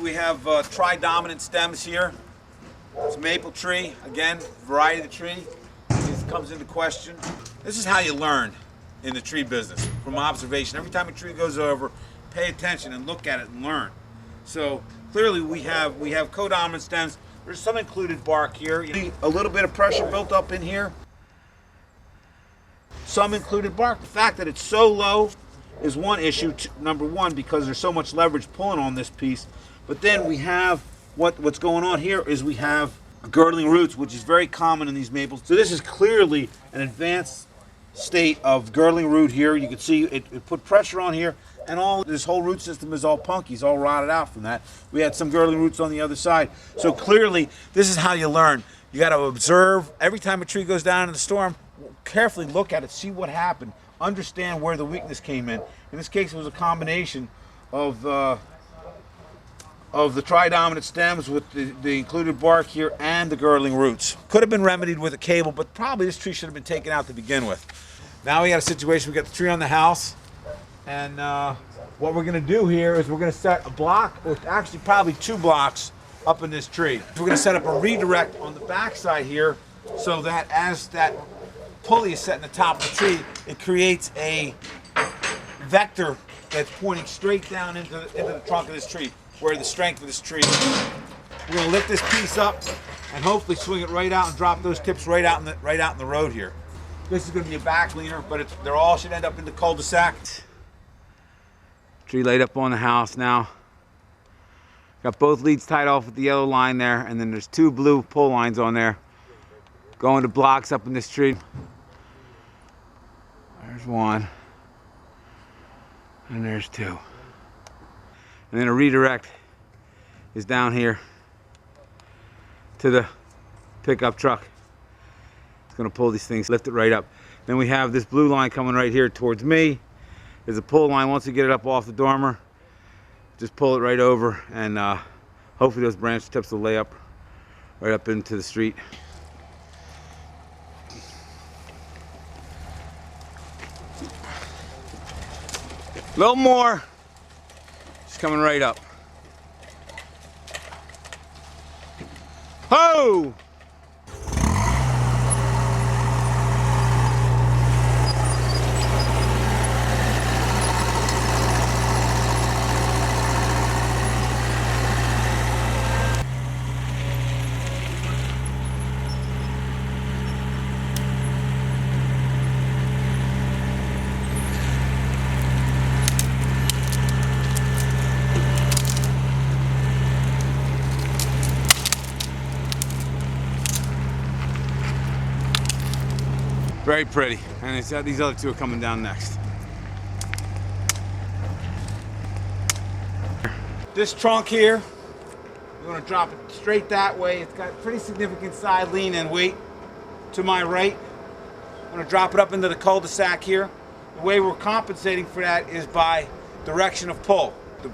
we have tri-dominant stems here. It's a maple tree. Again, variety of the tree comes into question. This is how you learn in the tree business, from observation. Every time a tree goes over, pay attention and look at it and learn. So clearly we have codominant stems. There's some included bark here. You see a little bit of pressure built up in here. Some included bark. The fact that it's so low is one issue, number one, because there's so much leverage pulling on this piece. But then we have what's going on here is we have girdling roots, which is very common in these maples. So this is clearly an advanced state of girdling root here. You can see it put pressure on here, and all this whole root system is all punky. It's all rotted out from that. We had some girdling roots on the other side. So clearly, this is how you learn. You got to observe every time a tree goes down in the storm. Carefully look at it, see what happened, understand where the weakness came in. In this case, it was a combination of the tri-dominant stems with the included bark here and the girdling roots. Could have been remedied with a cable, but probably this tree should have been taken out to begin with. Now we got a situation, we got the tree on the house, and what we're gonna do here is we're gonna set a block, or actually probably 2 blocks up in this tree. We're gonna set up a redirect on the back side here, so that as that pulley is set in the top of the tree, it creates a vector that's pointing straight down into the trunk of this tree, where the strength of this tree is. We're going to lift this piece up and hopefully swing it right out and drop those tips right out in the road here. This is going to be a back leaner, but they're all should end up in the cul-de-sac. Tree laid up on the house now. Got both leads tied off with the yellow line there, and then there's 2 blue pull lines on there going to blocks up in this tree. There's 1, and there's 2. And then a redirect is down here to the pickup truck. It's gonna pull these things, lift it right up. Then we have this blue line coming right here towards me. There's a pull line. Once we get it up off the dormer, just pull it right over, and hopefully those branch tips will lay up right up into the street. A little more. Just coming right up. Ho! Very pretty, and these other 2 are coming down next. This trunk here, we're going to drop it straight that way. It's got pretty significant side lean and weight to my right. I'm going to drop it up into the cul-de-sac here. The way we're compensating for that is by direction of pull. The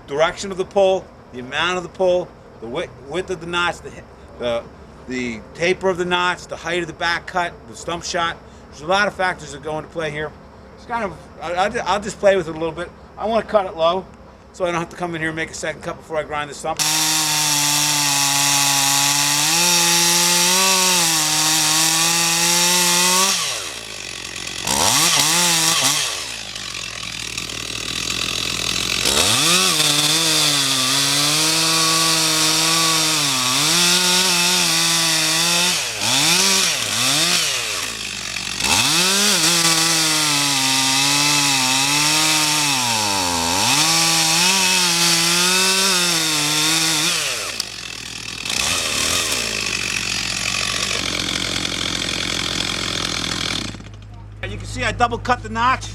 direction of the pull, the amount of the pull, the width of the notch, the taper of the notch, the height of the back cut, the stump shot. There's a lot of factors that go into play here. It's kind of, I'll just play with it a little bit. I want to cut it low, so I don't have to come in here and make a second cut before I grind the stump. You can see I double cut the notch.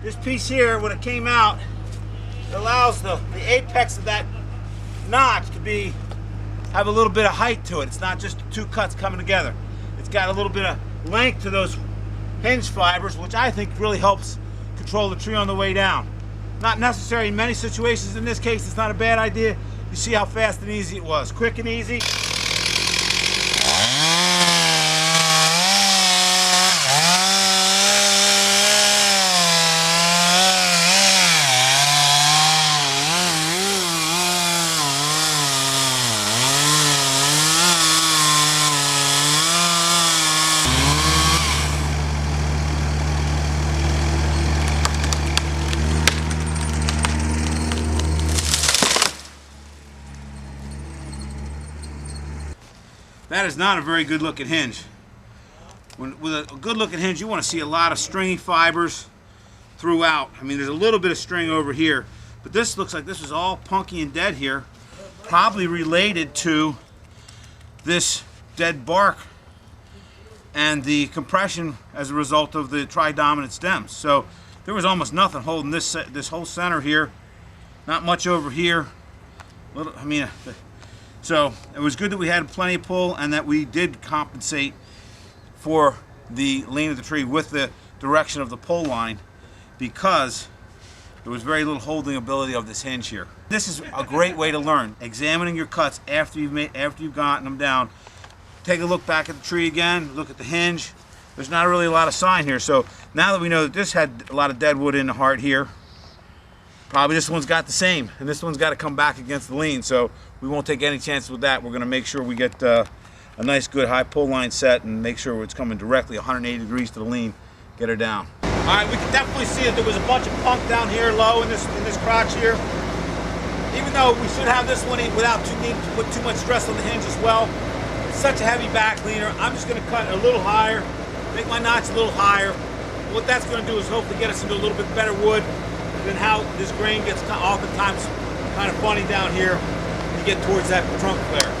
This piece here, when it came out, it allows the apex of that notch to have a little bit of height to it. It's not just 2 cuts coming together. It's got a little bit of length to those hinge fibers, which I think really helps control the tree on the way down. Not necessary in many situations. In this case, it's not a bad idea. You see how fast and easy it was. Quick and easy. That is not a very good looking hinge. With a good looking hinge, you want to see a lot of stringy fibers throughout. I mean, there's a little bit of string over here, but this looks like this was all punky and dead here, probably related to this dead bark and the compression as a result of the tridominant stems. So there was almost nothing holding this whole center here, not much over here. So it was good that we had plenty of pull and that we did compensate for the lean of the tree with the direction of the pull line, because there was very little holding ability of this hinge here. This is a great way to learn, examining your cuts after you've gotten them down. Take a look back at the tree again, look at the hinge. There's not really a lot of sign here. So now that we know that this had a lot of dead wood in the heart here, probably this one's got the same, and this one's got to come back against the lean. So we won't take any chances with that. We're going to make sure we get a nice good high pull line set and make sure it's coming directly 180 degrees to the lean, get her down. All right, we can definitely see that there was a bunch of punk down here low in this crotch here. Even though we should have this one without needing to put too much stress on the hinge as well. It's such a heavy back leaner. I'm just going to cut it a little higher, make my notch a little higher. What that's going to do is hopefully get us into a little bit better wood than how this grain gets oftentimes kind of funny down here when you get towards that trunk flare.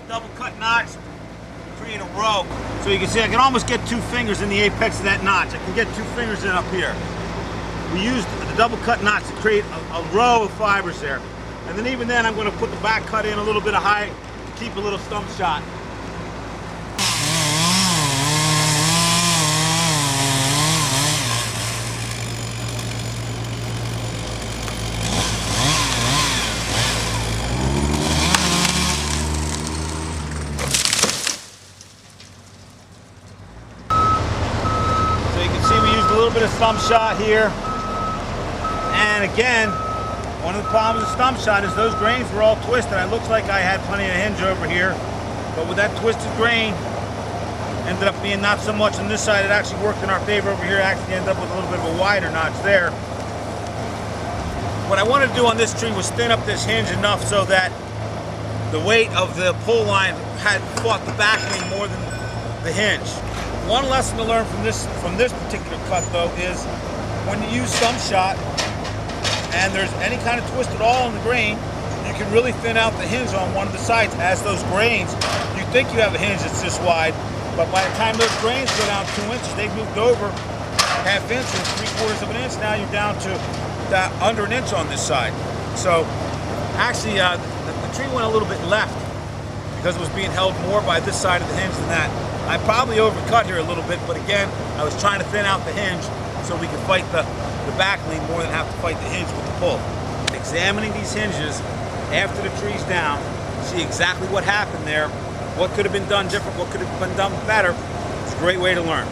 Double cut notch, create a row. So you can see I can almost get 2 fingers in the apex of that notch. I can get 2 fingers in up here. We used the double cut notch to create a row of fibers there. And then even then I'm going to put the back cut in a little bit of height to keep a little stump shot. A little bit of stump shot here, and again, one of the problems with stump shot is those grains were all twisted. It looks like I had plenty of hinge over here, but with that twisted grain, ended up being not so much on this side. It actually worked in our favor over here. Actually ended up with a little bit of a wider notch there. What I wanted to do on this tree was thin up this hinge enough so that the weight of the pull line had fought the backing more than the hinge. One lesson to learn from this particular cut though is when you use stump shot and there's any kind of twist at all in the grain, you can really thin out the hinge on one of the sides. As those grains, you think you have a hinge that's this wide, but by the time those grains go down 2 inches, they've moved over ½ inch or 3/4 of an inch. Now you're down to under an inch on this side. So actually the tree went a little bit left because it was being held more by this side of the hinge than that. I probably overcut here a little bit, but again, I was trying to thin out the hinge so we could fight the back lean more than have to fight the hinge with the pull. Examining these hinges after the tree's down, see exactly what happened there, what could have been done different, what could have been done better. It's a great way to learn.